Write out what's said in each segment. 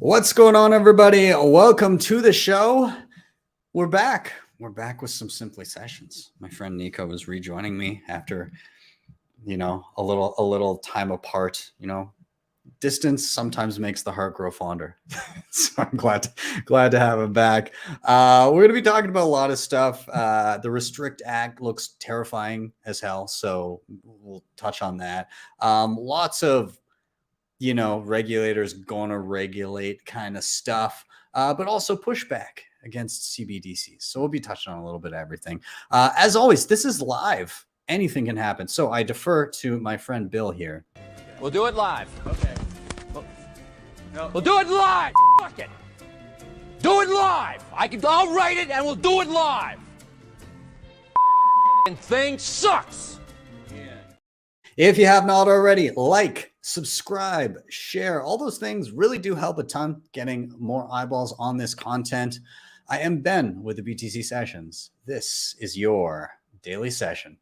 What's going on, everybody? Welcome to the show. We're back. We're back with some Simply Sessions. My friend Nico is rejoining me after, a little time apart. Distance sometimes makes the heart grow fonder. So I'm glad to have him back. We're going to be talking about a lot of stuff. The Restrict Act looks terrifying as hell, so we'll touch on that. Lots of regulators going to regulate kind of stuff, but also pushback against CBDCs. So we'll be touching on a little bit of everything. As always, this is live. Anything can happen. So I defer to my friend Bill here. We'll do it live. Okay. We'll do it live. Fuck it. Do it live. I'll write it and we'll do it live. And thing sucks. If you have not already, like, subscribe, share, all those things really do help a ton getting more eyeballs on this content. I am Ben with the BTC Sessions. This is your daily session.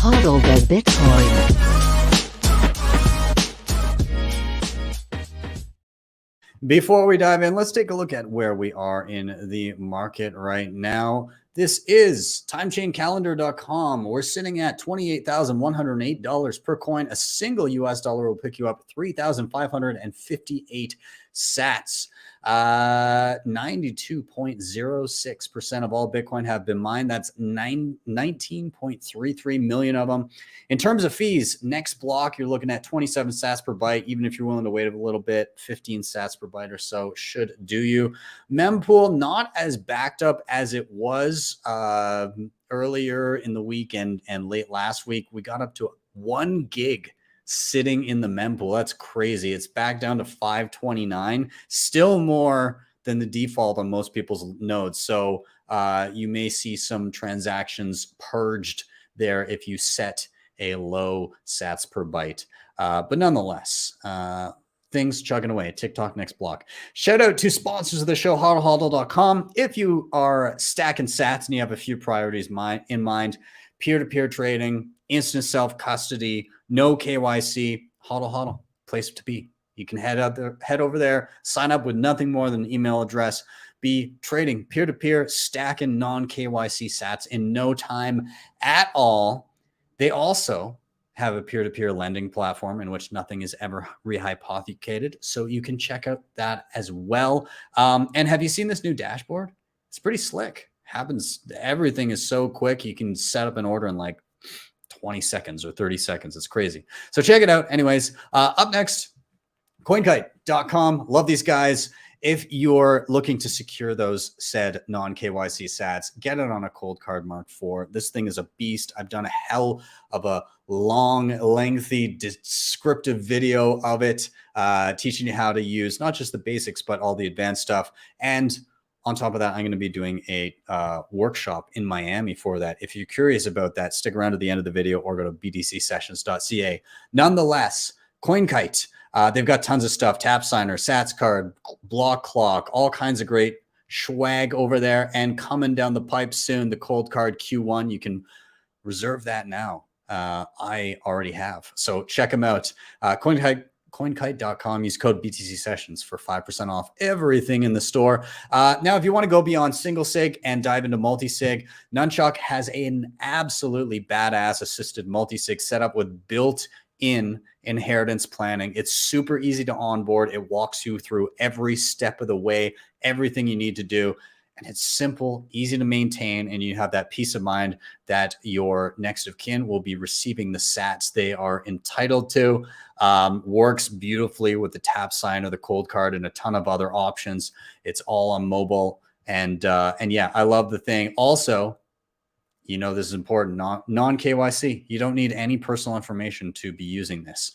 Hodl the Bitcoin. Before we dive in, let's take a look at where we are in the market right now. This is timechaincalendar.com. We're sitting at $28,108 per coin. A single US dollar will pick you up 3,558 sats. 92.06% of all Bitcoin have been mined. That's 19.33 million of them. In terms of fees, next block, you're looking at 27 sats per byte. Even if you're willing to wait a little bit, 15 sats per byte or so should do you. Mempool, not as backed up as it was earlier in the week and late last week. We got up to 1 gig sitting in the mempool. That's crazy. It's back down to 529, still more than the default on most people's nodes. So you may see some transactions purged there if you set a low sats per byte. But nonetheless, things chugging away. TikTok next block. Shout out to sponsors of the show, hodlhodl.com. If you are stacking sats and you have a few priorities in mind, peer-to-peer trading, instant self-custody, no KYC, hodl, place to be. You can head over there, sign up with nothing more than an email address, be trading peer-to-peer, stacking non-KYC sats in no time at all. They also have a peer-to-peer lending platform in which nothing is ever rehypothecated. So you can check out that as well. And have you seen this new dashboard? It's pretty slick. Everything is so quick. You can set up an order in like 20 seconds or 30 seconds. It's crazy. So check it out. Anyways, up next, CoinKite.com. Love these guys. If you're looking to secure those said non-KYC sats, get it on a cold card Mark IV. This thing is a beast. I've done a hell of a long, lengthy, descriptive video of it, teaching you how to use not just the basics, but all the advanced stuff. And on top of that, I'm going to be doing a workshop in Miami for that. If you're curious about that, stick around to the end of the video or go to btcsessions.ca. Nonetheless, CoinKite, they've got tons of stuff. Tap Signer, Sats Card, Block Clock, all kinds of great swag over there. And coming down the pipe soon, the Cold Card Q1. You can reserve that now. I already have. So check them out. CoinKite.com. Use code BTC Sessions for 5% off everything in the store. Now, if you want to go beyond single sig and dive into multi-sig, Nunchuk has an absolutely badass assisted multi-sig setup with built-in inheritance planning. It's super easy to onboard. It walks you through every step of the way, everything you need to do. And it's simple, easy to maintain, and you have that peace of mind that your next of kin will be receiving the sats they are entitled to. Works beautifully with the Tap Sign or the Cold Card and a ton of other options. It's all on mobile. And yeah, I love the thing. Also, this is important, non-KYC. You don't need any personal information to be using this.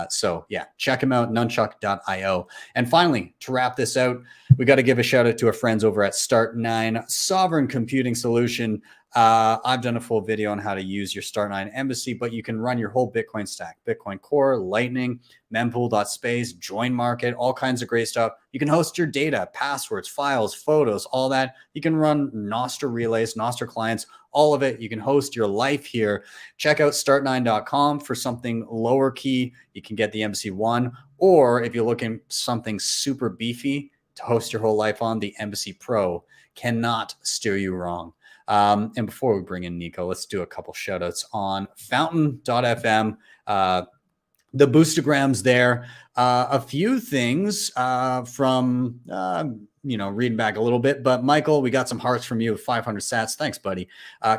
So yeah, check them out, nunchuk.io. And finally, to wrap this out, we got to give a shout out to our friends over at Start9 Sovereign Computing Solution. I've done a full video on how to use your Start9 Embassy, but you can run your whole Bitcoin stack, Bitcoin Core, Lightning, mempool.space, Join Market, all kinds of great stuff. You can host your data, passwords, files, photos, all that. You can run Nostr relays, Nostr clients, all of it. You can host your life here. Check out start9.com for something lower key. You can get the Embassy One, or if you're looking something super beefy to host your whole life on, the Embassy Pro cannot steer you wrong. And before we bring in Nico, let's do a couple shout outs on fountain.fm. The boostograms there. A few things from, reading back a little bit. But Michael, we got some hearts from you, 500 sats. Thanks, buddy.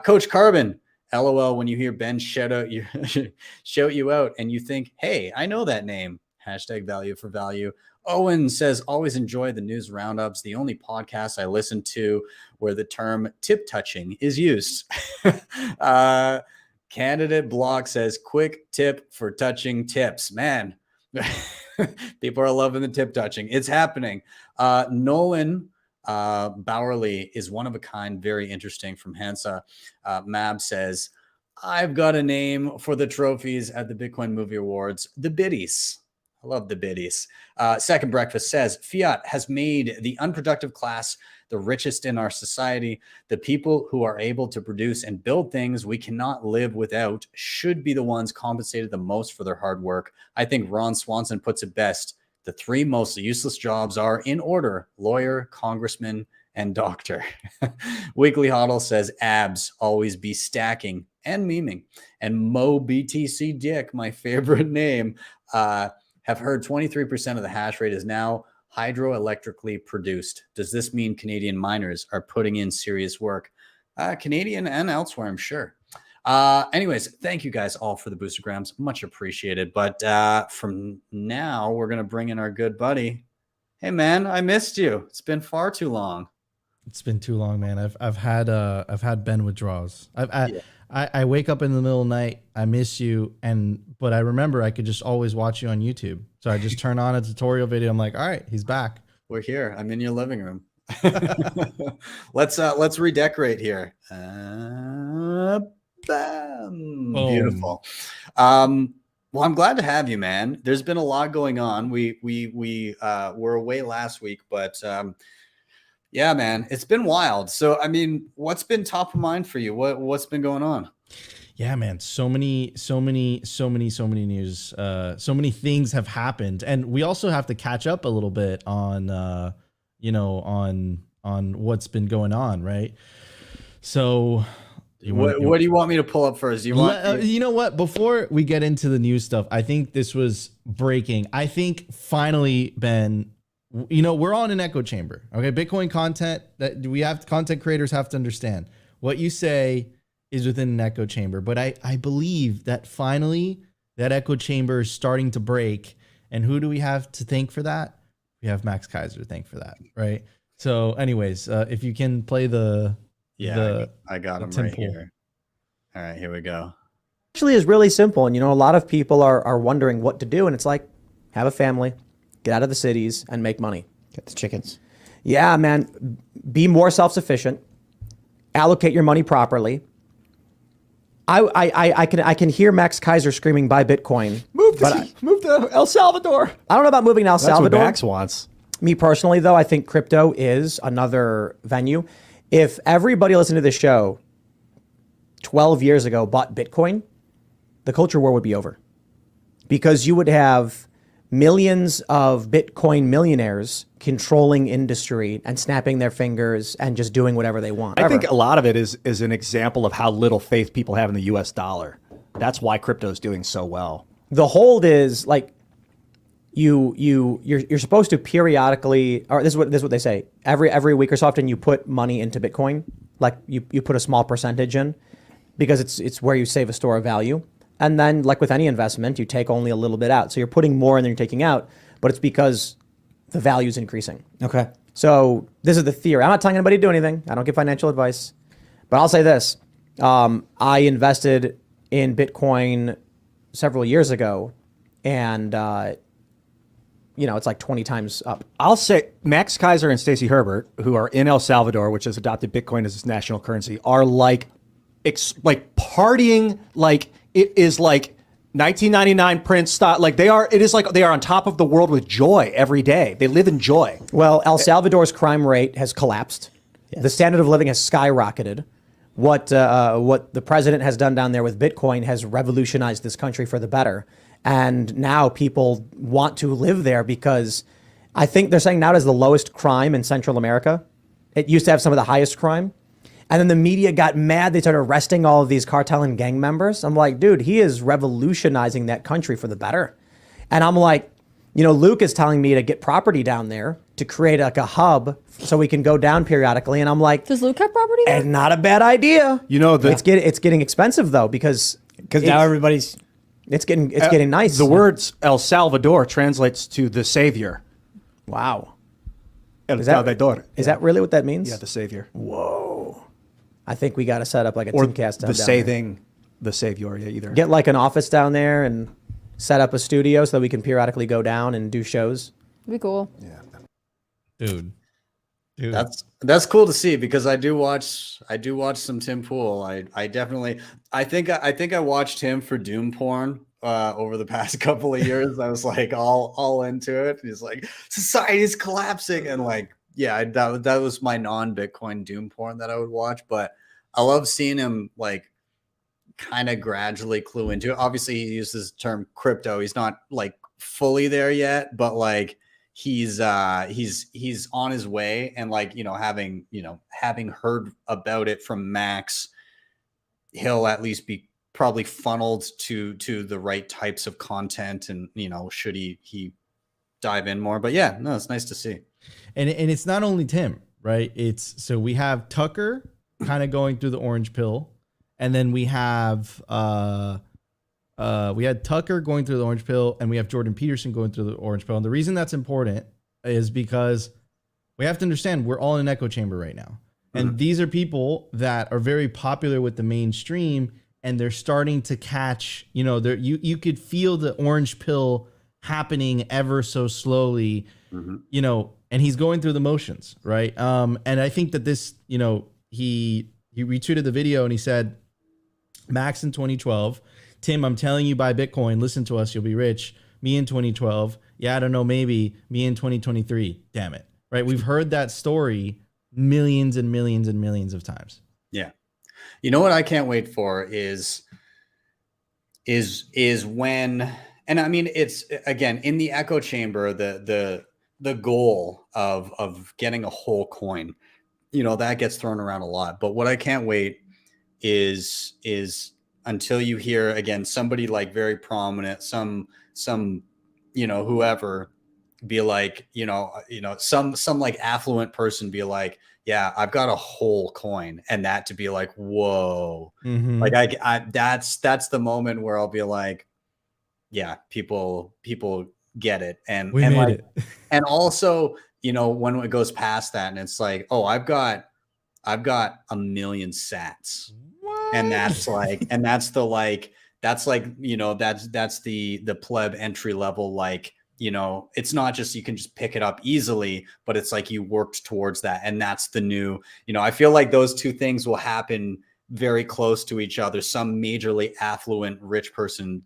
Coach Carbon, LOL, when you hear Ben shout you out and you think, hey, I know that name. Hashtag value for value. Owen says, always enjoy the news roundups. The only podcast I listen to where the term tip touching is used. Candidate Block says, quick tip for touching tips. Man, people are loving the tip touching. It's happening. Nolan Bowerly is one of a kind, very interesting from Hansa. Mab says, I've got a name for the trophies at the Bitcoin Movie Awards, the biddies. I love the biddies. Second Breakfast says, fiat has made the unproductive class the richest in our society. The people who are able to produce and build things we cannot live without should be the ones compensated the most for their hard work. I think Ron Swanson puts it best. The three most useless jobs are, in order, lawyer, congressman, and doctor. Weekly Huddle says, abs always be stacking and memeing. And Mo BTC Dick, my favorite name, have heard 23% of the hash rate is now hydroelectrically produced. Does this mean Canadian miners are putting in serious work? Canadian and elsewhere, I'm sure. Anyways, thank you guys all for the boostograms. Much appreciated. But from now, we're going to bring in our good buddy. Hey, man, I missed you. It's been far too long. It's been too long, man. I've had Ben withdrawals. I wake up in the middle of the night. I miss you, but I remember I could just always watch you on YouTube. So I just turn on a tutorial video. I'm like, all right, he's back. We're here. I'm in your living room. Let's redecorate here. Bam. Boom. Beautiful. Well, I'm glad to have you, man. There's been a lot going on. We were away last week, but yeah, man, it's been wild. So, I mean, what's been top of mind for you? What's been going on? Yeah, man, so many news. So many things have happened, and we also have to catch up a little bit on, on what's been going on, right? So, what do you want me to pull up first? You know what? Before we get into the news stuff, I think this was breaking. I think finally, Ben. We're on an echo chamber. Okay, Bitcoin content that we have, content creators have to understand what you say is within an echo chamber. But I believe that finally that echo chamber is starting to break. And who do we have to thank for that? We have Max Keiser to thank for that, right? So, anyways, if you can play I got him right here. All right, here we go. Actually, is really simple, and a lot of people are wondering what to do, and it's like, have a family. Get out of the cities and make money. Get the chickens. Yeah, man. Be more self-sufficient. Allocate your money properly. I can hear Max Keiser screaming, "Buy Bitcoin." Move to El Salvador. I don't know about moving to El Salvador. That's what Max wants. Me personally, though, I think crypto is another venue. If everybody listening to this show 12 years ago bought Bitcoin, the culture war would be over, because you would have millions of Bitcoin millionaires controlling industry and snapping their fingers and just doing whatever they want. I think a lot of it is an example of how little faith people have in the US dollar. That's why crypto is doing so well. The hold is like you're supposed to periodically, or this is what they say, every week or so often you put money into Bitcoin, like you put a small percentage in, because it's where you save a store of value. And then, like with any investment, you take only a little bit out. So you're putting more in than you're taking out, but it's because the value is increasing. Okay. So this is the theory. I'm not telling anybody to do anything. I don't give financial advice. But I'll say this. I invested in Bitcoin several years ago, and it's like 20 times up. I'll say Max Kaiser and Stacey Herbert, who are in El Salvador, which has adopted Bitcoin as its national currency, are like partying like it is like 1999 Prince style. Like they are on top of the world with joy every day. They live in joy. Well, El Salvador's crime rate has collapsed. The standard of living has skyrocketed. What the president has done down there with Bitcoin has revolutionized this country for the better. And now people want to live there because I think they're saying now it has the lowest crime in Central America. It used to have some of the highest crime. And then the media got mad. They started arresting all of these cartel and gang members. I'm like, dude, he is revolutionizing that country for the better. And I'm like, Luke is telling me to get property down there to create like a hub so we can go down periodically. And I'm like, Does Luke have property there? and not a bad idea. It's getting expensive though because now everybody's it's getting nice. The words El Salvador translates to the savior. Wow. El Is that- Salvador. Is that really what that means? Yeah, the savior. I think we got to set up like a Or Timcast the down saving, the savior, yeah, either. there. Get like an office down there and set up a studio so that we can periodically go down and do shows. Be cool. Dude. That's cool to see because I do watch some Tim Pool. I think I watched him for Doom porn over the past couple of years. I was like all into it. He's like, society's collapsing, and like, yeah, that was my non-Bitcoin Doom porn that I would watch. But I love seeing him like kind of gradually clue into it. Obviously, he uses the term crypto. He's not like fully there yet, but like he's on his way. And like, having heard about it from Max, he'll at least be probably funneled to the right types of content, and should he dive in more. But yeah, no, it's nice to see. And it's not only Tim, right? So we have Tucker kind of going through the orange pill, and then we have we had Tucker going through the orange pill, and we have Jordan Peterson going through the orange pill. And the reason that's important is because we have to understand we're all in an echo chamber right now. And these are people that are very popular with the mainstream, and they're starting to catch, you could feel the orange pill happening ever so slowly, and he's going through the motions, right? And I think that this, he retweeted the video and he said, Max in 2012, Tim, I'm telling you, buy Bitcoin, listen to us, you'll be rich. Me in 2012, yeah, I don't know, maybe. Me in 2023, damn it, right? We've heard that story millions and millions and millions of times. Yeah. You know what I can't wait for is when, and I mean, it's again, in the echo chamber, the goal of getting a whole coin, that gets thrown around a lot. But what I can't wait is until you hear again, somebody like very prominent, some, whoever be like, some like affluent person be like, yeah, I've got a whole coin, and that to be like, whoa, like I that's the moment where I'll be like, yeah, people get it. And we and made like, it. and also, when it goes past that and it's like, oh, I've got 1 million sats. What? And that's like, that's the pleb entry level. Like, it's not just, you can just pick it up easily, but it's like you worked towards that. And that's the new, I feel like those two things will happen very close to each other. Some majorly affluent rich person,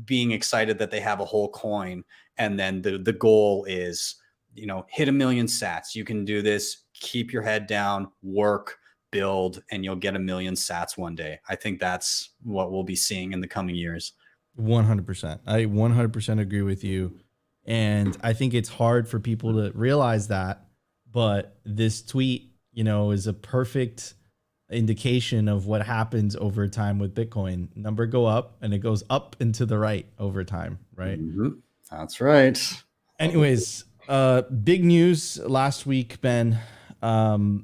being excited that they have a whole coin. And then the goal is, hit 1 million sats. You can do this, keep your head down, work, build, and you'll get 1 million sats one day. I think that's what we'll be seeing in the coming years. 100%. I 100% agree with you. And I think it's hard for people to realize that, but this tweet, is a perfect indication of what happens over time with Bitcoin. Number go up, and it goes up and to the right over time, right? That's right. Anyways, big news last week, Ben. So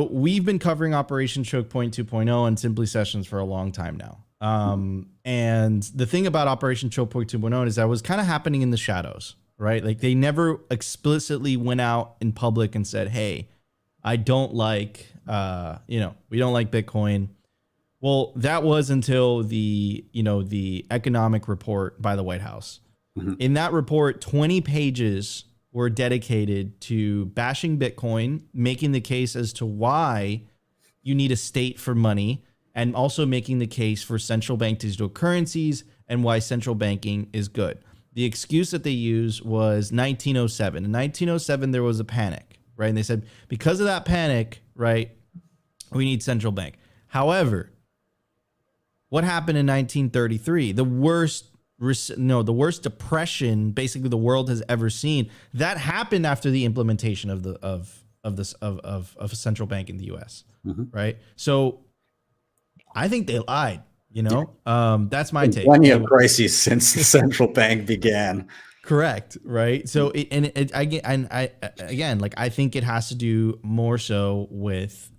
we've been covering Operation Choke Point 2.0 and Simply Sessions for a long time now. And the thing about Operation Choke Point 2.0 is that was kind of happening in the shadows, right? Like they never explicitly went out in public and said, hey, I don't like, we don't like Bitcoin. Well, that was until the economic report by the White House. In that report, 20 pages were dedicated to bashing Bitcoin, making the case as to why you need a state for money, and also making the case for central bank digital currencies and why central banking is good. The excuse that they used was 1907. In 1907, there was a panic, right? And they said, because of that panic, right, we need central bank. However, what happened in 1933? The worst depression basically the world has ever seen. That happened after the implementation of a central bank in the U.S. Right? So I think they lied. That's my take. Plenty of crises since the central bank began. Correct. Right. So I think it has to do more so with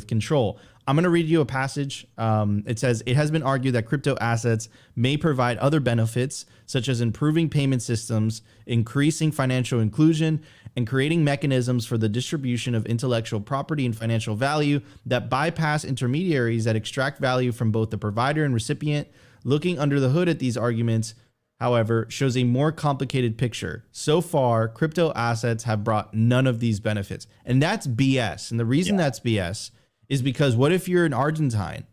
control. I'm going to read you a passage. It says, it has been argued that crypto assets may provide other benefits, such as improving payment systems, increasing financial inclusion, and creating mechanisms for the distribution of intellectual property and financial value that bypass intermediaries that extract value from both the provider and recipient. Looking under the hood at these arguments, however, shows a more complicated picture. So far, crypto assets have brought none of these benefits. And that's BS. And the reason that's BS is because what if you're in Argentine?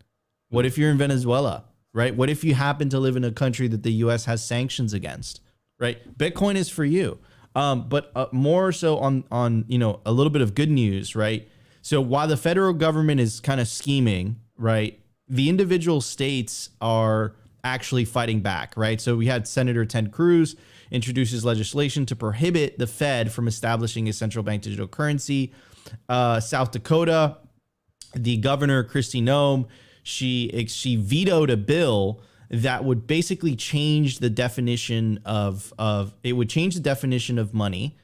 What if you're in Venezuela, right? What if you happen to live in a country that the US has sanctions against, right? Bitcoin is for you. But more so on a little bit of good news, right? So while the federal government is kind of scheming, right, the individual states are actually fighting back, right? So we had Senator Ted Cruz introduces legislation to prohibit the Fed from establishing a central bank digital currency. South Dakota, the governor, Kristi Noem, she vetoed a bill that would basically change the definition of money.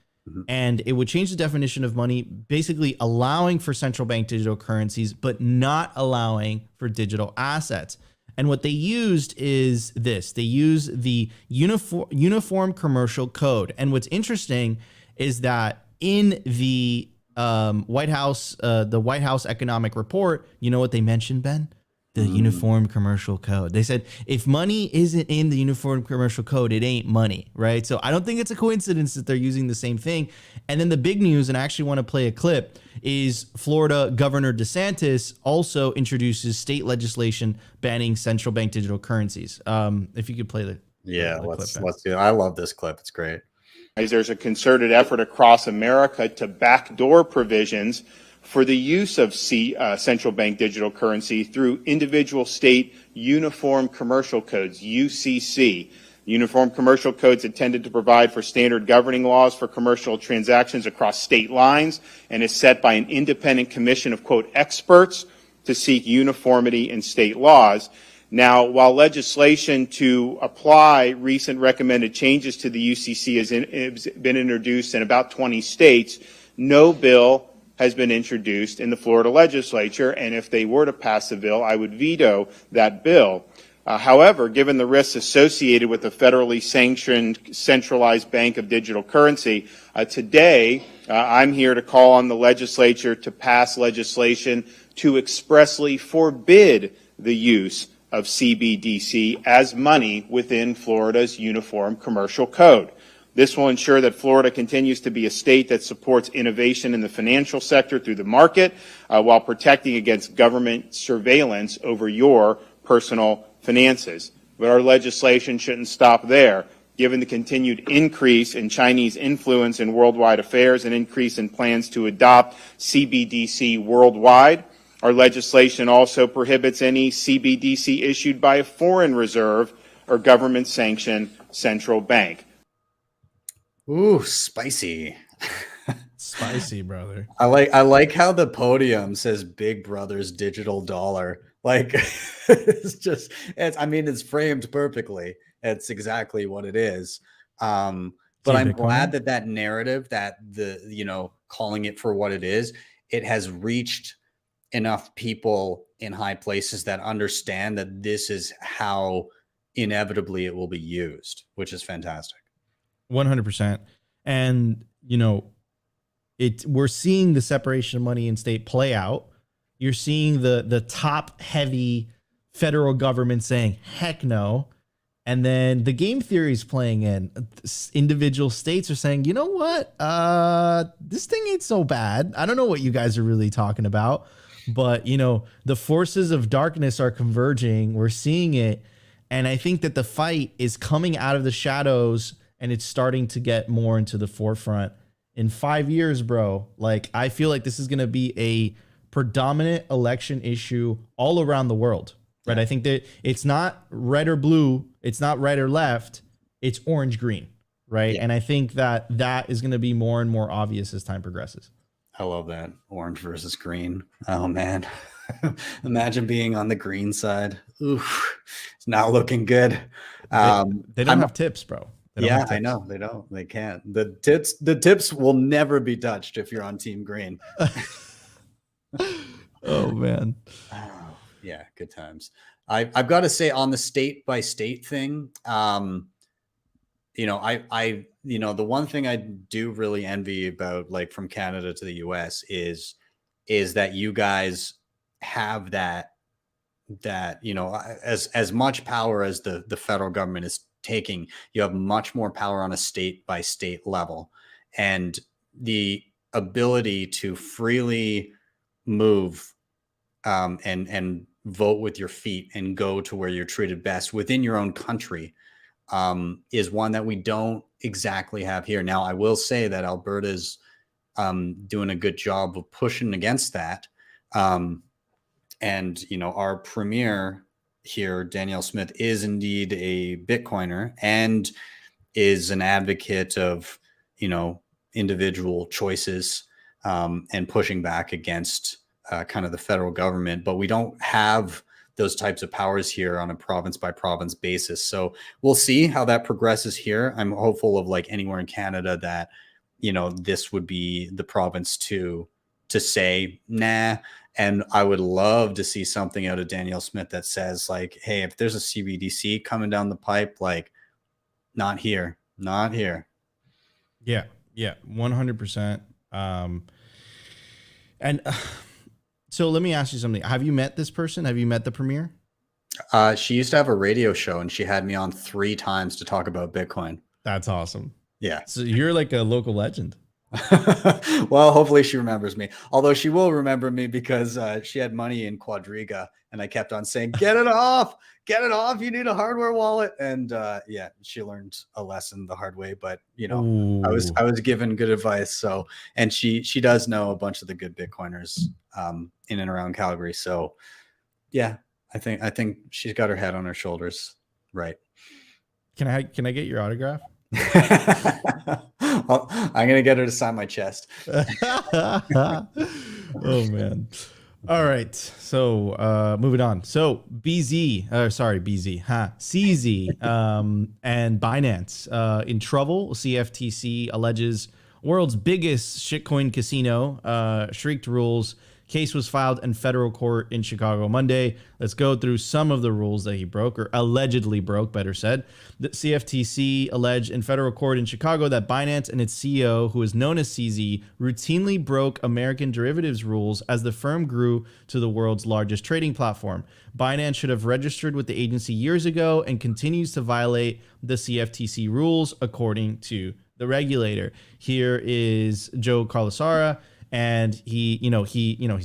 And it would change the definition of money, basically allowing for central bank digital currencies, but not allowing for digital assets. And what they used is this. They use the Uniform Commercial Code. And what's interesting is that in the White House Economic Report, you know what they mentioned, Ben? The Uniform Commercial Code. They said, if money isn't in the Uniform Commercial Code, it ain't money, right? So I don't think it's a coincidence that they're using the same thing. And then the big news, and I actually want to play a clip, is Florida Governor DeSantis also introduces state legislation banning central bank digital currencies. If you could play the let's do it. I love this clip. It's great. There's a concerted effort across America to backdoor provisions for the use of central bank digital currency through individual state uniform commercial codes, UCC. Uniform commercial codes intended to provide for standard governing laws for commercial transactions across state lines and is set by an independent commission of, quote, experts to seek uniformity in state laws. Now, while legislation to apply recent recommended changes to the UCC has been introduced in about 20 states, no bill has been introduced in the Florida legislature, and if they were to pass a bill, I would veto that bill. However, given the risks associated with a federally sanctioned centralized bank of digital currency, today I'm here to call on the legislature to pass legislation to expressly forbid the use of CBDC as money within Florida's Uniform Commercial Code. This will ensure that Florida continues to be a state that supports innovation in the financial sector through the market while protecting against government surveillance over your personal finances. But our legislation shouldn't stop there. Given the continued increase in Chinese influence in worldwide affairs and increase in plans to adopt CBDC worldwide, our legislation also prohibits any CBDC issued by a foreign reserve or government-sanctioned central bank. Ooh, spicy. Spicy, brother. I like how the podium says Big Brother's digital dollar. Like it's framed perfectly. It's exactly what it is. But I'm glad that narrative, that calling it for what it is, it has reached enough people in high places that understand that this is how inevitably it will be used, which is fantastic. 100%. And, we're seeing the separation of money and state play out. You're seeing the top heavy federal government saying, heck no. And then the game theory is playing in. Individual states are saying, you know what? This thing ain't so bad. I don't know what you guys are really talking about, but the forces of darkness are converging. We're seeing it. And I think that the fight is coming out of the shadows and it's starting to get more into the forefront. In 5 years, bro, like I feel like this is going to be a predominant election issue all around the world. Right. I think that it's not red or blue. It's not right or left. It's orange, green. Right. Yeah. And I think that is going to be more and more obvious as time progresses. I love that. Orange versus green. Oh, man. Imagine being on the green side. Oof. It's not looking good. They don't have tips, bro. Yeah, I know. They don't. They can't. The tips will never be touched if you're on team green. Oh, man. Yeah, good times. I've got to say on the state by state thing, the one thing I do really envy about like from Canada to the US is that you guys have that as much power as the federal government is taking, you have much more power on a state by state level, and the ability to freely move and vote with your feet and go to where you're treated best within your own country is one that we don't exactly have here. Now, I will say that Alberta's doing a good job of pushing against that. And, our premier here, Danielle Smith, is indeed a Bitcoiner and is an advocate of, individual choices and pushing back against kind of the federal government, but we don't have those types of powers here on a province by province basis. So we'll see how that progresses here. I'm hopeful of like anywhere in Canada that, this would be the province to say, nah. And I would love to see something out of Danielle Smith that says like, hey, if there's a CBDC coming down the pipe, like not here. Yeah. 100%. So let me ask you something. Have you met this person? Have you met the premier? She used to have a radio show and she had me on 3 times to talk about Bitcoin. That's awesome. Yeah. So you're like a local legend. Well, hopefully she remembers me. Although she will remember me because she had money in Quadriga and I kept on saying, get it off. You need a hardware wallet. And she learned a lesson the hard way. But, Ooh. I was given good advice. So, and she does know a bunch of the good Bitcoiners in and around Calgary. So, yeah, I think she's got her head on her shoulders. Right. Can I get your autograph? Well, I'm gonna get her to sign my chest. Oh man. All right. So moving on. So CZ and Binance in trouble. CFTC alleges world's biggest shitcoin casino shrieked rules. Case was filed in federal court in Chicago Monday. Let's go through some of the rules that he broke, or allegedly broke, better said. The CFTC alleged in federal court in Chicago that Binance and its CEO, who is known as CZ, routinely broke American derivatives rules as the firm grew to the world's largest trading platform. Binance should have registered with the agency years ago and continues to violate the CFTC rules, according to the regulator. Here is Joe Carlasara. And he's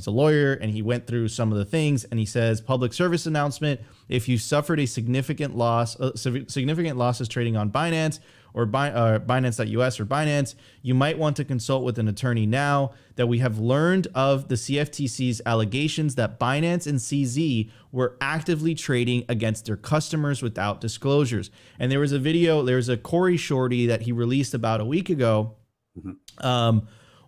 a lawyer and he went through some of the things and he says, public service announcement, if you suffered a significant losses trading on Binance or Binance.us or Binance, you might want to consult with an attorney now that we have learned of the CFTC's allegations that Binance and CZ were actively trading against their customers without disclosures. And there was a Corey Shorty that he released about a week ago. Mm-hmm.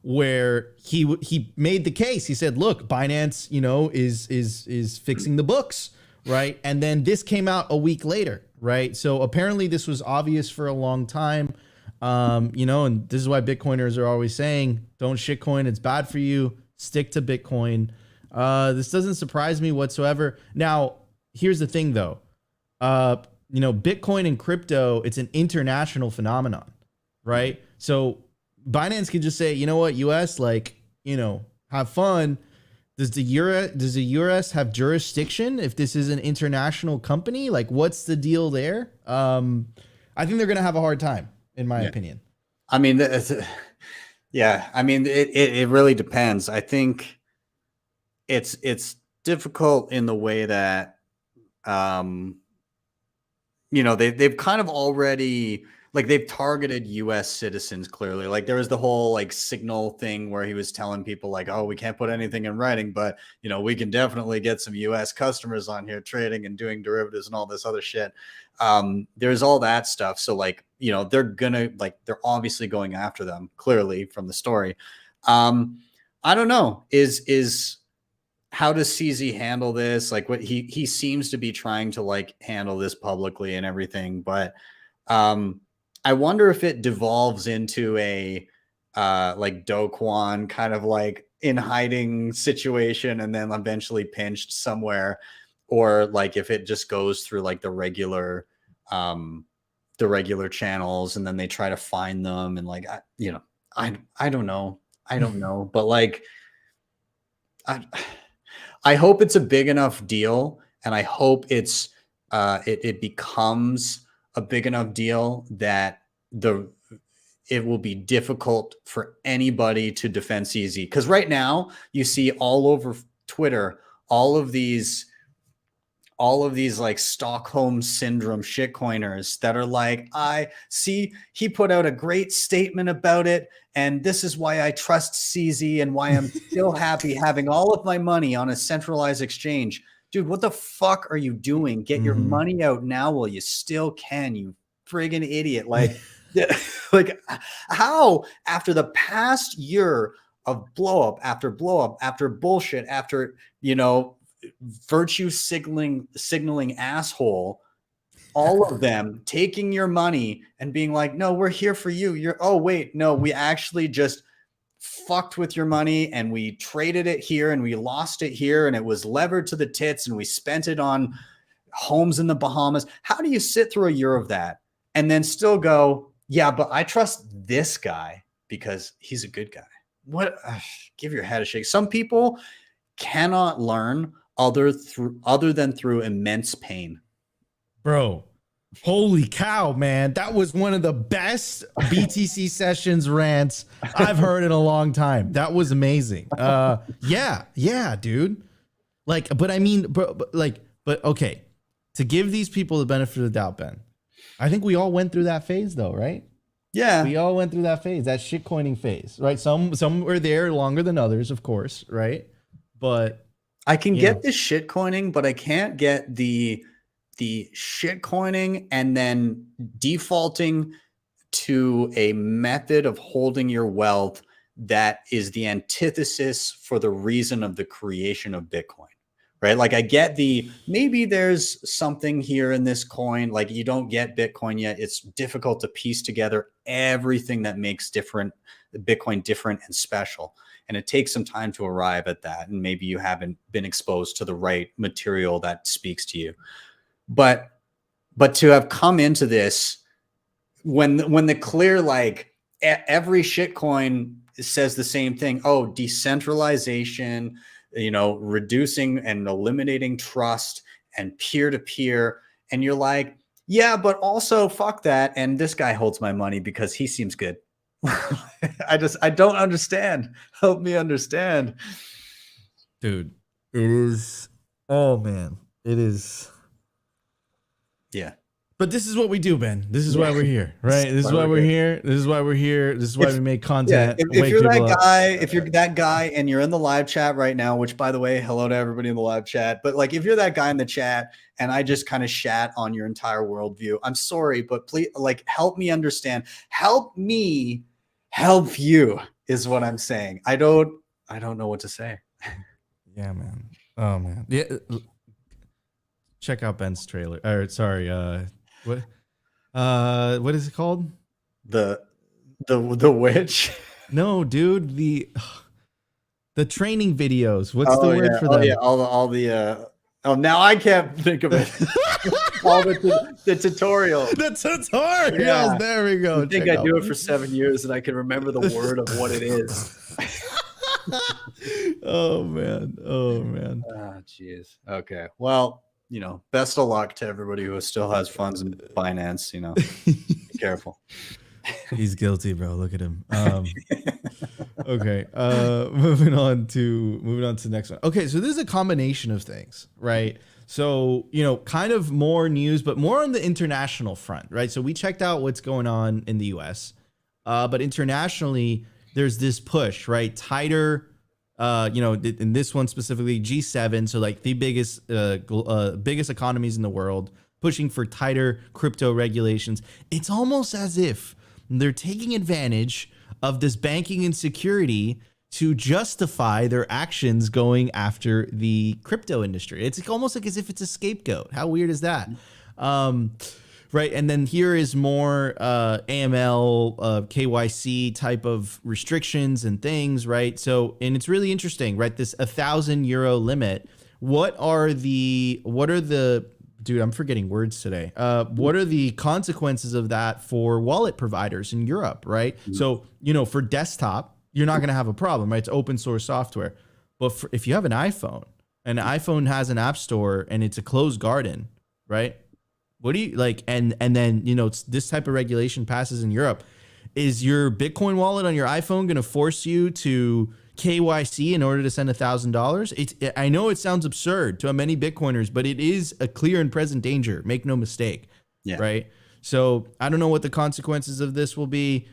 Where he made the case. He said, look, Binance, is fixing the books, right? And then this came out a week later, right? So apparently this was obvious for a long time, and this is why Bitcoiners are always saying, don't shitcoin, it's bad for you, stick to Bitcoin. This doesn't surprise me whatsoever. Now, here's the thing though, Bitcoin and crypto, it's an international phenomenon, right? So Binance could just say, you know what, US, have fun. Does the US have jurisdiction if this is an international company? Like, what's the deal there? I think they're gonna have a hard time, in my opinion. I mean, yeah. I mean, it really depends. I think it's difficult in the way that, you know, they've kind of already, like, they've targeted US citizens clearly. Like, there was the whole like Signal thing where he was telling people like, oh, we can't put anything in writing, but you know, we can definitely get some US customers on here trading and doing derivatives and all this other shit. There's all that stuff. So like, you know, they're obviously going after them clearly from the story. I don't know. How does CZ handle this? Like, what he seems to be trying to like handle this publicly and everything, but I wonder if it devolves into a like Do Kwon kind of like in hiding situation and then eventually pinched somewhere, or like if it just goes through like the regular channels and then they try to find them and like I don't know, but like I hope it's a big enough deal, and I hope it becomes a big enough deal that it will be difficult for anybody to defend CZ. Because right now you see all over Twitter all of these like Stockholm syndrome shitcoiners that are like, I see he put out a great statement about it, and this is why I trust CZ and why I'm still happy having all of my money on a centralized exchange. Dude, what the fuck are you doing? Get your money out now while you still can, you friggin' idiot. Like, like how after the past year of blow up after bullshit, after, you know, virtue signaling asshole, all of them taking your money and being like, no, we're here for you. Oh, wait, no, we actually just fucked with your money and we traded it here and we lost it here and it was levered to the tits and we spent it on homes in the Bahamas. How do you sit through a year of that and then still go, yeah, but I trust this guy because he's a good guy? What? Give your head a shake. Some people cannot learn other than through immense pain. Bro, holy cow, man. That was one of the best BTC sessions rants I've heard in a long time. That was amazing. Yeah, dude. Like, but I mean, but okay. To give these people the benefit of the doubt, Ben, I think we all went through that phase though, right? Yeah. We all went through that phase, that shitcoining phase, right? Some were there longer than others, of course, right? But I can get the shitcoining, but I can't get the shitcoining and then defaulting to a method of holding your wealth that is the antithesis for the reason of the creation of Bitcoin, right? Like I get maybe there's something here in this coin, like you don't get Bitcoin yet. It's difficult to piece together everything that makes Bitcoin different and special. And it takes some time to arrive at that. And maybe you haven't been exposed to the right material that speaks to you. But to have come into this when the clear, like every shitcoin says the same thing. Oh, decentralization, you know, reducing and eliminating trust and peer-to-peer. And you're like, yeah, but also fuck that. And this guy holds my money because he seems good. I don't understand. Help me understand. Dude, it is. Oh man, it is. Yeah. But this is what we do, Ben. This is why we're here, right? This is why we're here. This is why we're here. This is why we make content. If you're that guy and you're in the live chat right now, which by the way, hello to everybody in the live chat. But like, if you're that guy in the chat and I just kind of shat on your entire worldview, I'm sorry, but please, like, help me understand. Help me help you is what I'm saying. I don't know what to say. Yeah, man. Oh man. Yeah. Check out Ben's trailer. Or sorry, what is it called? The witch? No, dude, the training videos. What's the word for them? Oh yeah, all the now I can't think of it. All the tutorial. The tutorial. Yeah. There we go. I think I do it for 7 years and I can remember the word of what it is. Oh man. Oh man. Ah, jeez. Okay. Well, best of luck to everybody who still has funds in Binance. Be careful. He's guilty, bro. Look at him. Okay. Moving on to the next one. Okay, so this is a combination of things, right? So, kind of more news, but more on the international front, right? So we checked out what's going on in the US. But internationally, there's this push, right? Tighter, in this one specifically, G7, so like the biggest economies in the world, pushing for tighter crypto regulations. It's almost as if they're taking advantage of this banking insecurity to justify their actions going after the crypto industry. It's almost like as if it's a scapegoat. How weird is that? Right. And then here is more AML, KYC type of restrictions and things. Right. So, and it's really interesting, right? This €1,000 limit. What are the dude, I'm forgetting words today. What are the consequences of that for wallet providers in Europe, right? Mm-hmm. So, for desktop, you're not going to have a problem, right? It's open source software. But if you have an iPhone, and an iPhone has an app store and it's a closed garden, right? What do you like? And then, it's this type of regulation passes in Europe. Is your Bitcoin wallet on your iPhone going to force you to KYC in order to send $1,000? I know it sounds absurd to many Bitcoiners, but it is a clear and present danger. Make no mistake. Yeah. Right. So I don't know what the consequences of this will be.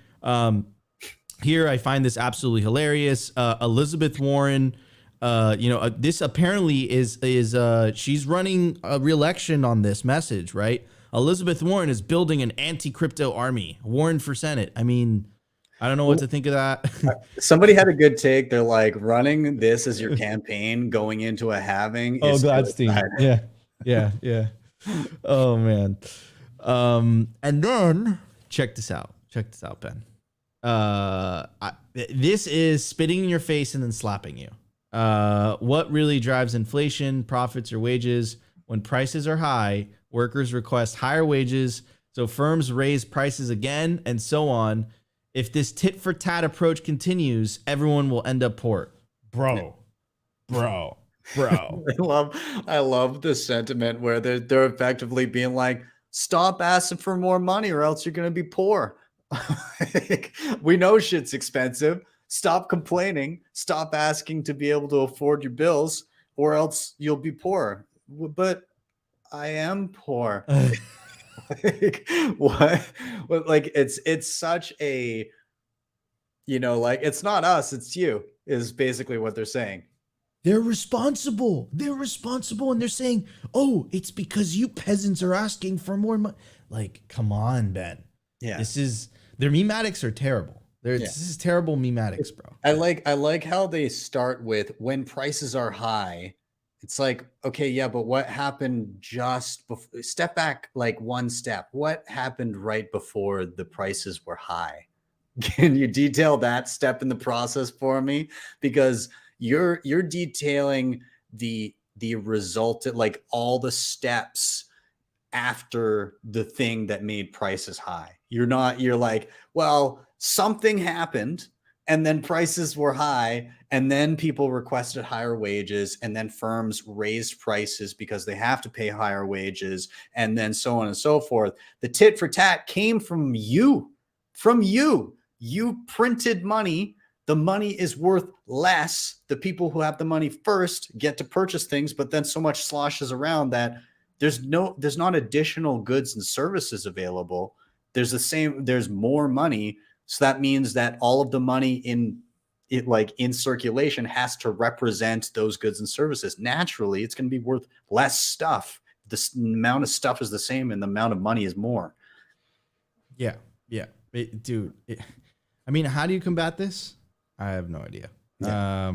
Here I find this absolutely hilarious. Elizabeth Warren, this apparently is she's running a re-election on this message, right? Elizabeth Warren is building an anti-crypto army. Warren for Senate. I mean, I don't know what to think of that. Somebody had a good take. They're like, running this as your campaign going into a halving. Oh, Gladstein. Yeah. Oh man. And then check this out, Ben. This is spitting in your face and then slapping you. What really drives inflation, profits, or wages? When prices are high, workers request higher wages, so firms raise prices again, and so on. If this tit for tat approach continues, everyone will end up poor. Bro. I love the sentiment where they're effectively being like, stop asking for more money or else you're going to be poor. We know shit's expensive. Stop complaining. Stop asking to be able to afford your bills or else you'll be poor. But I am poor. What? Like it's such a, it's not us, it's you, is basically what they're saying. They're responsible. And they're saying, oh, it's because you peasants are asking for more money. Like, come on, Ben. Yeah. Their mematics are terrible. This is terrible mematics, bro. I like how they start with when prices are high. It's like, okay, yeah, but what happened just before? Step back like one step. What happened right before the prices were high? Can you detail that step in the process for me? Because you're detailing the result, like all the steps after the thing that made prices high. You're like, well, something happened and then prices were high and then people requested higher wages and then firms raised prices because they have to pay higher wages and then so on and so forth. The tit for tat came from you. You printed money. The money is worth less. The people who have the money first get to purchase things, but then so much sloshes around that there's not additional goods and services available. There's more money. So that means that all of the money in circulation has to represent those goods and services. Naturally, it's going to be worth less stuff. The amount of stuff is the same and the amount of money is more. Yeah. I mean, how do you combat this? I have no idea. Yeah.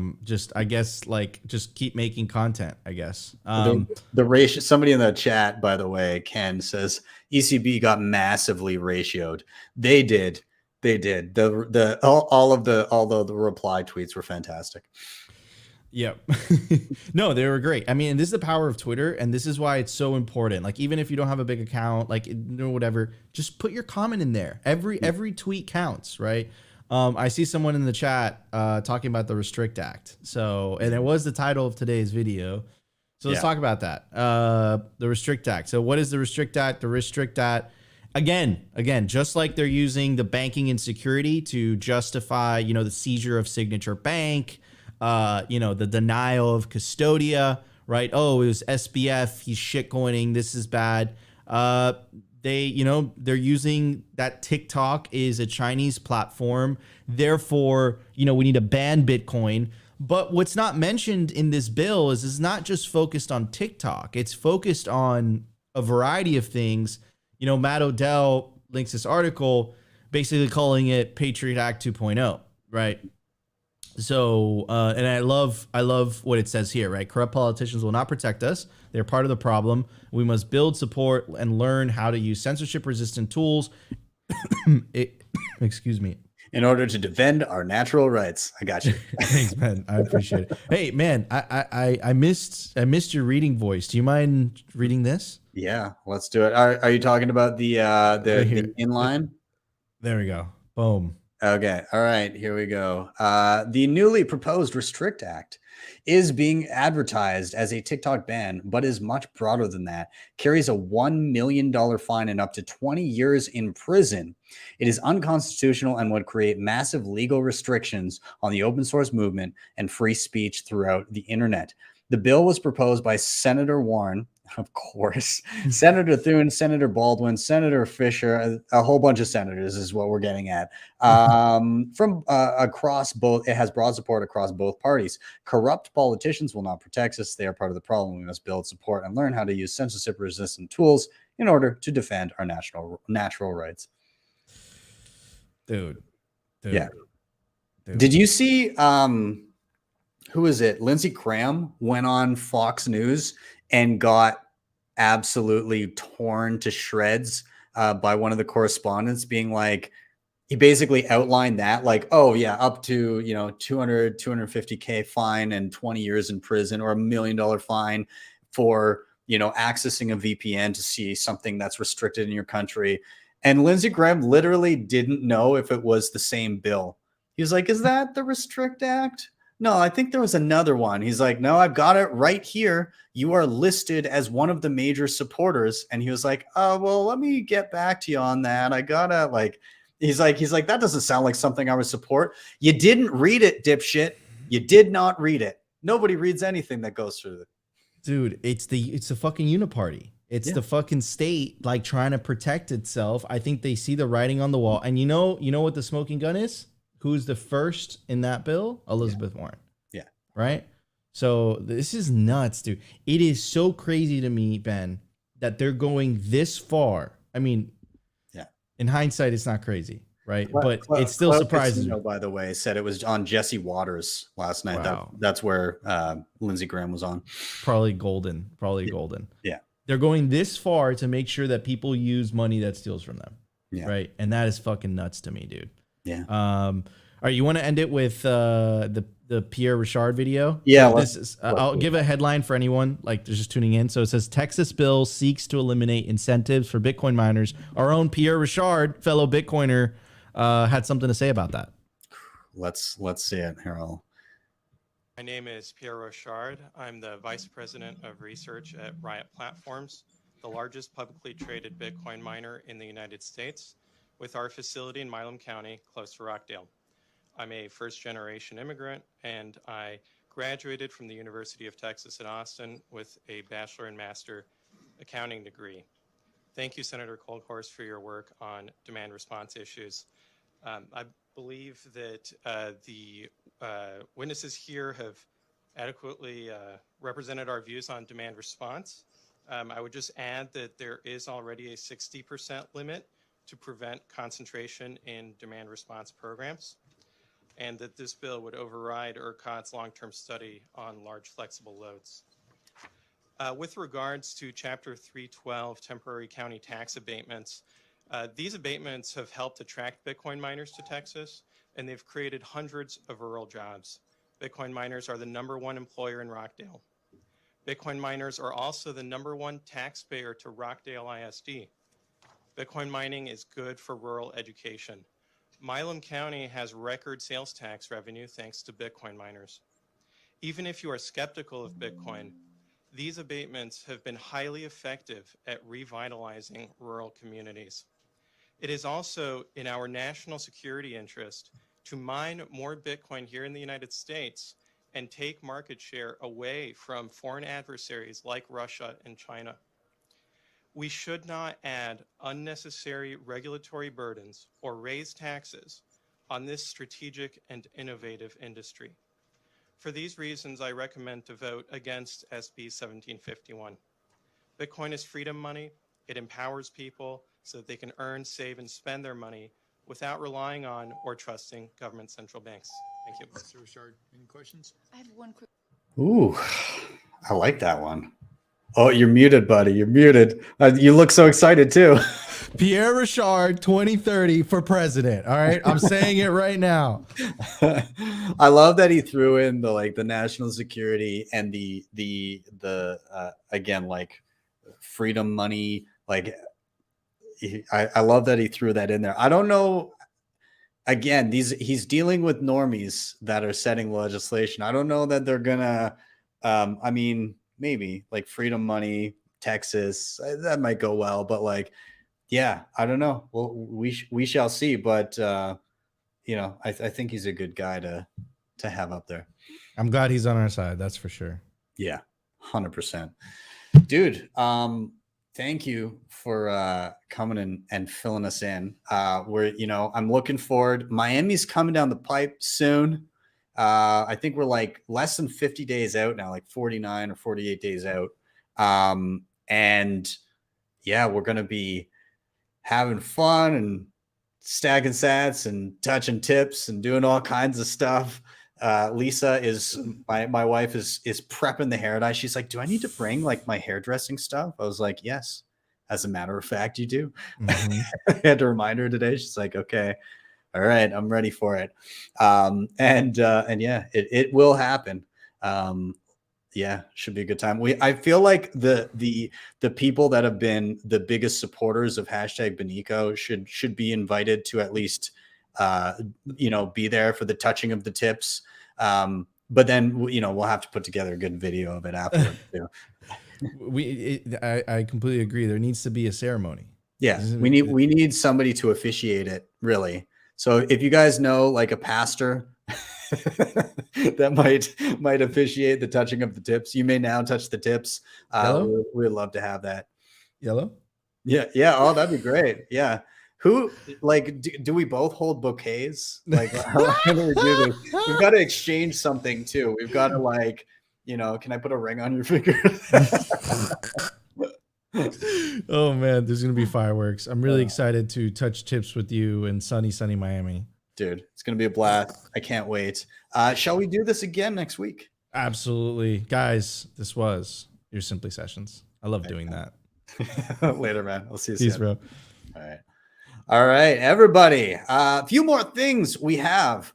I guess just keep making content, I guess. The ratio, somebody in the chat, by the way, Ken says ECB got massively ratioed. They did. All the reply tweets were fantastic. Yep. No, they were great. I mean, this is the power of Twitter, and this is why it's so important. Like, even if you don't have a big account, whatever, just put your comment in there. Every tweet counts, right? I see someone in the chat talking about the Restrict Act. So, and it was the title of today's video. So let's talk about that. The Restrict Act. So what is the Restrict Act? The Restrict Act, again, just like they're using the banking and security to justify, the seizure of Signature Bank, the denial of Custodia, right? Oh, it was SBF. He's shitcoining. This is bad. They're using that TikTok is a Chinese platform. Therefore, we need to ban Bitcoin. But what's not mentioned in this bill is it's not just focused on TikTok. It's focused on a variety of things. Matt Odell links this article basically calling it Patriot Act 2.0, right? So, and I love what it says here, right? Corrupt politicians will not protect us. They're part of the problem. We must build, support, and learn how to use censorship-resistant tools. Excuse me. In order to defend our natural rights. I got you. Thanks, man. I appreciate it. Hey, man, I missed your reading voice. Do you mind reading this? Yeah, let's do it. Are you talking about the inline? There we go. Boom. Okay. All right. Here we go. The newly proposed Restrict Act is being advertised as a TikTok ban, but is much broader than that. Carries a $1 million fine and up to 20 years in prison. It is unconstitutional and would create massive legal restrictions on the open source movement and free speech throughout the internet. The bill was proposed by Senator Warren, of course, Senator Thune, Senator Baldwin, Senator Fisher, a whole bunch of senators is what we're getting at. From across both, it has broad support across both parties. Corrupt politicians will not protect us. They are part of the problem. We must build, support, and learn how to use censorship-resistant tools in order to defend our natural rights. Dude. Yeah. Dude. Did you see, who is it? Lindsey Graham went on Fox News and got absolutely torn to shreds by one of the correspondents being like, he basically outlined that like, oh yeah, up to, 250K fine and 20 years in prison, or $1 million fine for, accessing a VPN to see something that's restricted in your country. And Lindsey Graham literally didn't know if it was the same bill. He was like, is that the Restrict Act? No, I think there was another one. He's like, no, I've got it right here. You are listed as one of the major supporters. And he was like, oh, well, let me get back to you on that. I gotta he's like, that doesn't sound like something I would support. You didn't read it, dipshit. You did not read it. Nobody reads anything that goes through it. Dude, it's the fucking uniparty. It's the fucking state like trying to protect itself. I think they see the writing on the wall. And you know what the smoking gun is? Who's the first in that bill? Elizabeth Warren. Yeah. Right? So this is nuts, dude. It is so crazy to me, Ben, that they're going this far. I mean, in hindsight, it's not crazy, right? But it still surprises me. By the way, said it was on Jesse Waters last night. Wow. That's where Lindsey Graham was on. Probably golden. Yeah. They're going this far to make sure that people use money that steals from them. Yeah. Right. And that is fucking nuts to me, dude. Yeah. All right, you want to end it with the Pierre Richard video? Yeah. I'll give a headline for anyone like they're just tuning in. So it says Texas bill seeks to eliminate incentives for Bitcoin miners. Our own Pierre Richard, fellow Bitcoiner, had something to say about that. Let's see it, Harold. My name is Pierre Rochard. I'm the Vice President of Research at Riot Platforms, the largest publicly traded Bitcoin miner in the United States, with our facility in Milam County, close to Rockdale. I'm a first-generation immigrant, and I graduated from the University of Texas at Austin with a bachelor and master accounting degree. Thank you, Senator Kolkhorst, for your work on demand response issues. I believe that the witnesses here have adequately represented our views on demand response. I would just add that there is already a 60% limit to prevent concentration in demand response programs, and that this bill would override ERCOT's long-term study on large flexible loads. With regards to Chapter 312 temporary county tax abatements, these abatements have helped attract Bitcoin miners to Texas, and they've created hundreds of rural jobs. Bitcoin miners are the #1 employer in Rockdale. Bitcoin miners are also the #1 taxpayer to Rockdale ISD. Bitcoin mining is good for rural education. Milam County has record sales tax revenue thanks to Bitcoin miners. Even if you are skeptical of Bitcoin, these abatements have been highly effective at revitalizing rural communities. It is also in our national security interest to mine more Bitcoin here in the United States and take market share away from foreign adversaries like Russia and China. We should not add unnecessary regulatory burdens or raise taxes on this strategic and innovative industry. For these reasons, I recommend to vote against SB 1751. Bitcoin is freedom money. It empowers people so that they can earn, save, and spend their money without relying on or trusting government central banks. Thank you. Mr. Richard, any questions? I have one quick. Ooh, I like that one. Oh, you're muted, buddy. You're muted. You look so excited too. Pierre Richard 2030 for president. All right. I'm saying it right now. I love that he threw in the national security and the again, like freedom money. Like I love that he threw that in there. I don't know. Again, he's dealing with normies that are setting legislation. I don't know that they're gonna I mean, maybe like freedom money, Texas, that might go well, but like, yeah, I don't know. Well, we shall see. But you know, I think he's a good guy to have up there. I'm glad he's on our side. That's for sure. Yeah, 100%, dude. Thank you for coming and filling us in. I'm looking forward. Miami's coming down the pipe soon. I think we're like less than 50 days out now, like 49 or 48 days out. And yeah, we're going to be having fun and stacking sats and touching tips and doing all kinds of stuff. Lisa is my wife is prepping the hair dye. She's like, do I need to bring like my hairdressing stuff? I was like, yes, as a matter of fact, you do. Mm-hmm. I had to remind her today. She's like, okay, all right, I'm ready for it. And yeah, it will happen. Yeah, should be a good time. I feel like the people that have been the biggest supporters of #Benico should be invited to at least be there for the touching of the tips. But then we'll have to put together a good video of it afterwards too. I completely agree. There needs to be a ceremony. Yeah, we need somebody to officiate it, really. So if you guys know like a pastor that might officiate the touching of the tips, you may now touch the tips. We'd love to have that. Yellow? Yeah. Oh, that'd be great. Yeah. Who like do we both hold bouquets? Like how do we do this? We've got to exchange something too. We've got to like, can I put a ring on your finger? Oh man, there's gonna be fireworks. I'm really excited to touch tips with you in sunny Miami. Dude, it's gonna be a blast. I can't wait. Shall we do this again next week? Absolutely. Guys, this was your Simply Sessions. I love doing that. Later, man. I'll see you Peace, soon. bro. All right, everybody. A few more things we have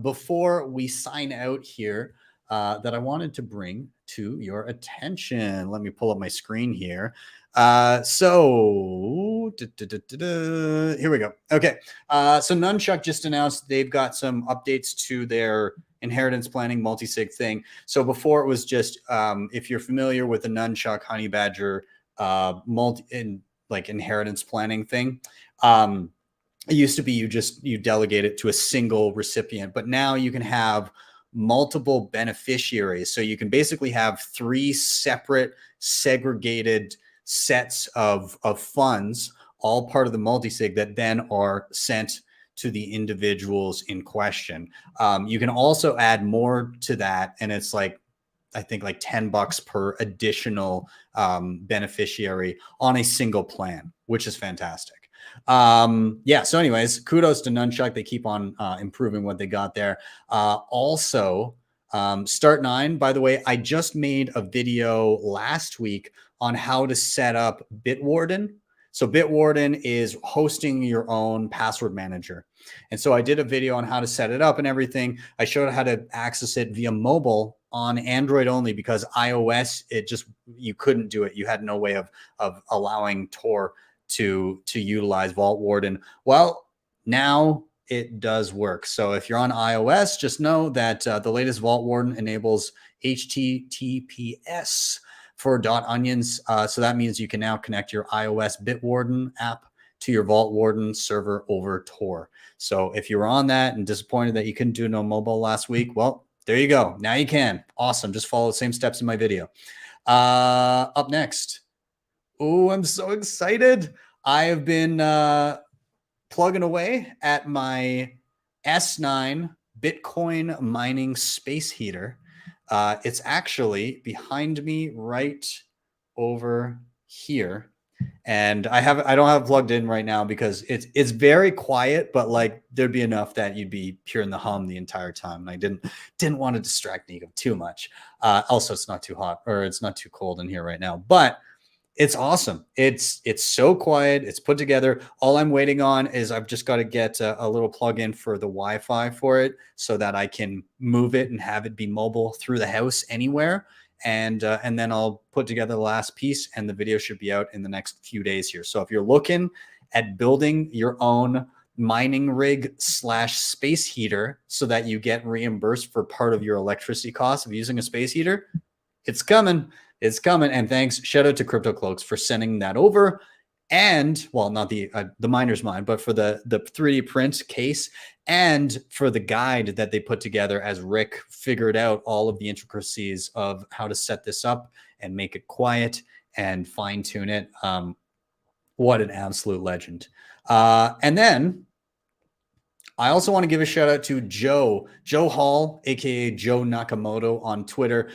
before we sign out here that I wanted to bring to your attention. Let me pull up my screen here. So here we go. Okay. So Nunchuck just announced they've got some updates to their inheritance planning multi-sig thing. So before it was just, if you're familiar with the Nunchuck Honey Badger inheritance planning thing, it used to be you delegate it to a single recipient, but now you can have multiple beneficiaries. So you can basically have 3 separate segregated sets of funds, all part of the multi-sig, that then are sent to the individuals in question. You can also add more to that, and it's like, I think like $10 per additional beneficiary on a single plan, which is fantastic. Yeah. So anyways, kudos to Nunchuck. They keep on improving what they got there. Also, Start9, by the way, I just made a video last week on how to set up Bitwarden. So Bitwarden is hosting your own password manager. And so I did a video on how to set it up and everything. I showed how to access it via mobile on Android only, because iOS, you couldn't do it. You had no way of allowing Tor to utilize Vault Warden. Well, now it does work. So if you're on iOS, just know that the latest Vault Warden enables HTTPS for .onions. So that means you can now connect your iOS Bitwarden app to your Vault Warden server over Tor. So if you were on that and disappointed that you couldn't do no mobile last week, well, there you go. Now you can. Awesome. Just follow the same steps in my video. Up next. Oh, I'm so excited. I have been plugging away at my S9 Bitcoin mining space heater. It's actually behind me right over here. And I don't have it plugged in right now because it's very quiet, but like there'd be enough that you'd be hearing the hum the entire time. And I didn't want to distract Nico too much. Also, it's not too hot or it's not too cold in here right now, but it's awesome. It's so quiet. It's put together. All I'm waiting on is I've just got to get a little plug-in for the Wi-Fi for it so that I can move it and have it be mobile through the house anywhere. And then I'll put together the last piece, and the video should be out in the next few days here. So if you're looking at building your own mining rig / space heater so that you get reimbursed for part of your electricity costs of using a space heater, it's coming. It's coming. And thanks. Shout out to Crypto Cloaks for sending that over. And well, not the miner's mine, but for the 3D print case and for the guide that they put together as Rick figured out all of the intricacies of how to set this up and make it quiet and fine tune it. What an absolute legend. And then I also want to give a shout out to Joe Hall, aka Joe Nakamoto on Twitter.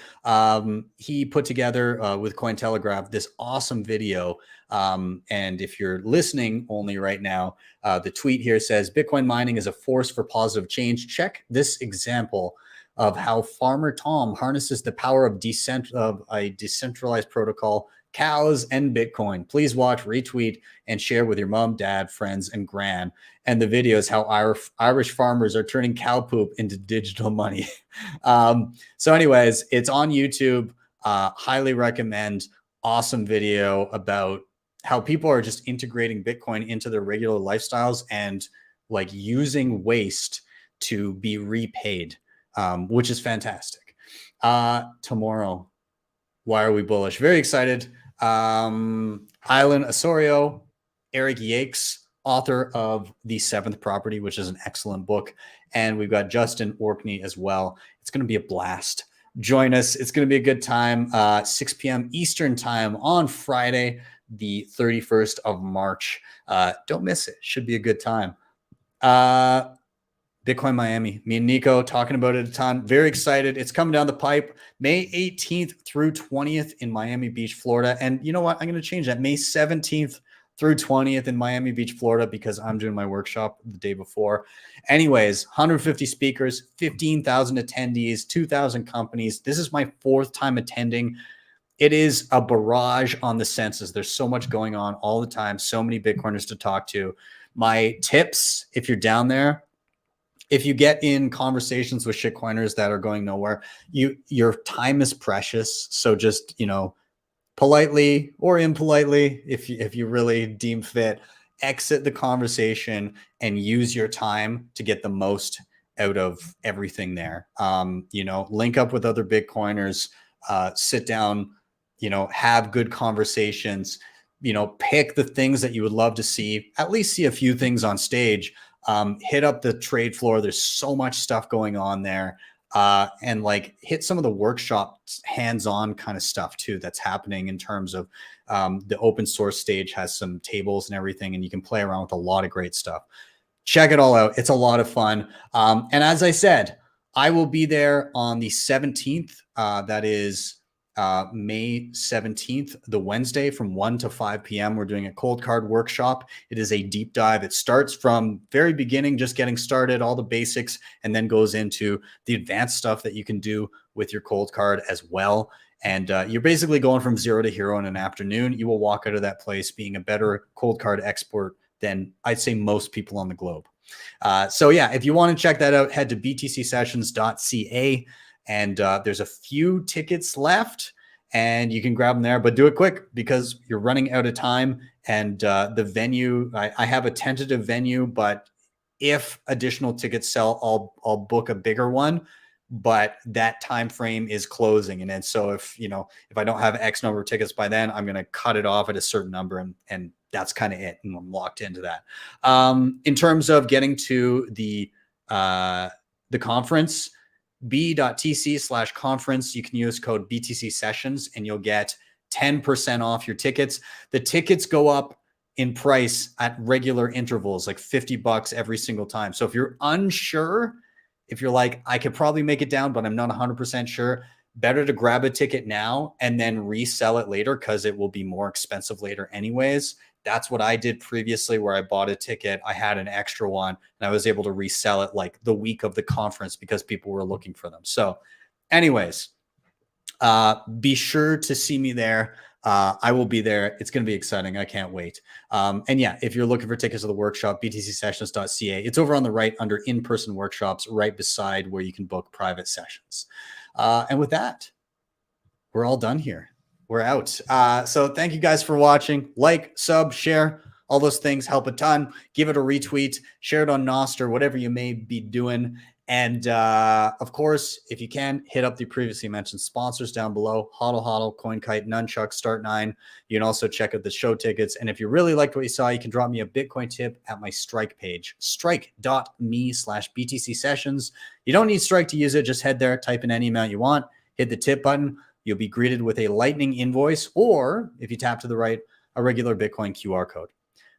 He put together with Cointelegraph this awesome video. And if you're listening only right now, the tweet here says Bitcoin mining is a force for positive change. Check this example of how Farmer Tom harnesses the power of a decentralized protocol, cows, and Bitcoin. Please watch, retweet, and share with your mom, dad, friends, and gran. And the video is how Irish farmers are turning cow poop into digital money. So anyways, it's on YouTube. Highly recommend. Awesome video about how people are just integrating Bitcoin into their regular lifestyles and like using waste to be repaid, which is fantastic. Tomorrow, why are we bullish? Very excited. Island Osorio, Eric Yakes, author of The Seventh Property, which is an excellent book. And we've got Justin Orkney as well. It's going to be a blast. Join us. It's going to be a good time. 6 p.m. Eastern time on Friday, the 31st of March. Don't miss it. Should be a good time. Bitcoin Miami. Me and Nico talking about it a ton. Very excited. It's coming down the pipe. May 18th through 20th in Miami Beach, Florida. And you know what? I'm going to change that. May 17th through 20th in Miami Beach, Florida, because I'm doing my workshop the day before. Anyways, 150 speakers, 15,000 attendees, 2,000 companies. This is my 4th time attending. It is a barrage on the senses. There's so much going on all the time. So many Bitcoiners to talk to. My tips, if you're down there, if you get in conversations with shitcoiners that are going nowhere, your time is precious. So just, politely or impolitely, if you really deem fit, exit the conversation and use your time to get the most out of everything there. Link up with other Bitcoiners, sit down, have good conversations, pick the things that you would love to see, at least see a few things on stage. Hit up the trade floor. There's so much stuff going on there. And hit some of the workshop hands-on kind of stuff too that's happening in terms of the open source stage has some tables and everything, and you can play around with a lot of great stuff. Check it all out. It's a lot of fun. And as I said, I will be there on the 17th. That is May 17th, the Wednesday from 1 to 5 p.m. We're doing a cold card workshop. It is a deep dive. It starts from very beginning, just getting started, all the basics, and then goes into the advanced stuff that you can do with your cold card as well. And you're basically going from zero to hero in an afternoon. You will walk out of that place being a better cold card expert than I'd say most people on the globe. So yeah, if you want to check that out, head to btcsessions.ca. And there's a few tickets left and you can grab them there, but do it quick because you're running out of time. And the venue, I have a tentative venue, but If additional tickets sell, I'll book a bigger one, but that time frame is closing. And then so if I don't have X number of tickets by then, I'm going to cut it off at a certain number, and that's kind of it. And I'm locked into that. In terms of getting to the conference, b.tc/conference, you can use code BTC Sessions and you'll get 10% off your tickets. The tickets go up in price at regular intervals, like $50 every single time. So if you're unsure, if you're like, I could probably make it down, but I'm not 100% sure, better to grab a ticket now and then resell it later, because it will be more expensive later anyways. That's what I did previously, where I bought a ticket, I had an extra one, and I was able to resell it like the week of the conference because people were looking for them. So anyways, be sure to see me there. I will be there. It's going to be exciting. I can't wait. And yeah, if you're looking for tickets to the workshop, btcsessions.ca. It's over on the right under in-person workshops, right beside where you can book private sessions. And with that, we're all done here. We're out. So thank you guys for watching. Like, sub, share, all those things help a ton. Give it a retweet, share it on Nostr, whatever you may be doing. And of course, if you can, hit up the previously mentioned sponsors down below: Hodl Hodl, CoinKite, Nunchuck, Start9. You can also check out the show tickets. And if you really liked what you saw, you can drop me a Bitcoin tip at my Strike page, strike.me/BTC Sessions. You don't need Strike to use it. Just head there, type in any amount you want, hit the tip button. You'll be greeted with a Lightning invoice, or if you tap to the right, a regular Bitcoin QR code.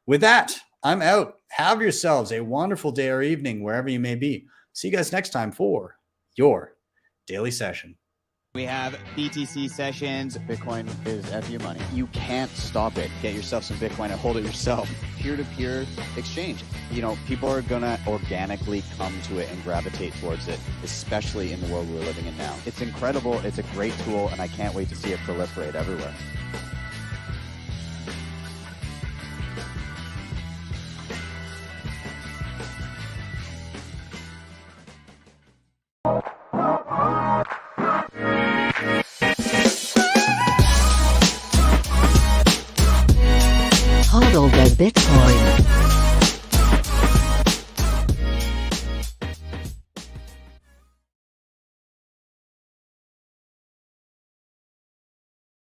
With that, I'm out. Have yourselves a wonderful day or evening, wherever you may be. See you guys next time for your daily session. We have BTC Sessions. Bitcoin is FU money. You can't stop it. Get yourself some Bitcoin and hold it yourself. Peer-to-peer exchange. People are going to organically come to it and gravitate towards it, especially in the world we're living in now. It's incredible. It's a great tool, and I can't wait to see it proliferate everywhere. Hodl the Bitcoin.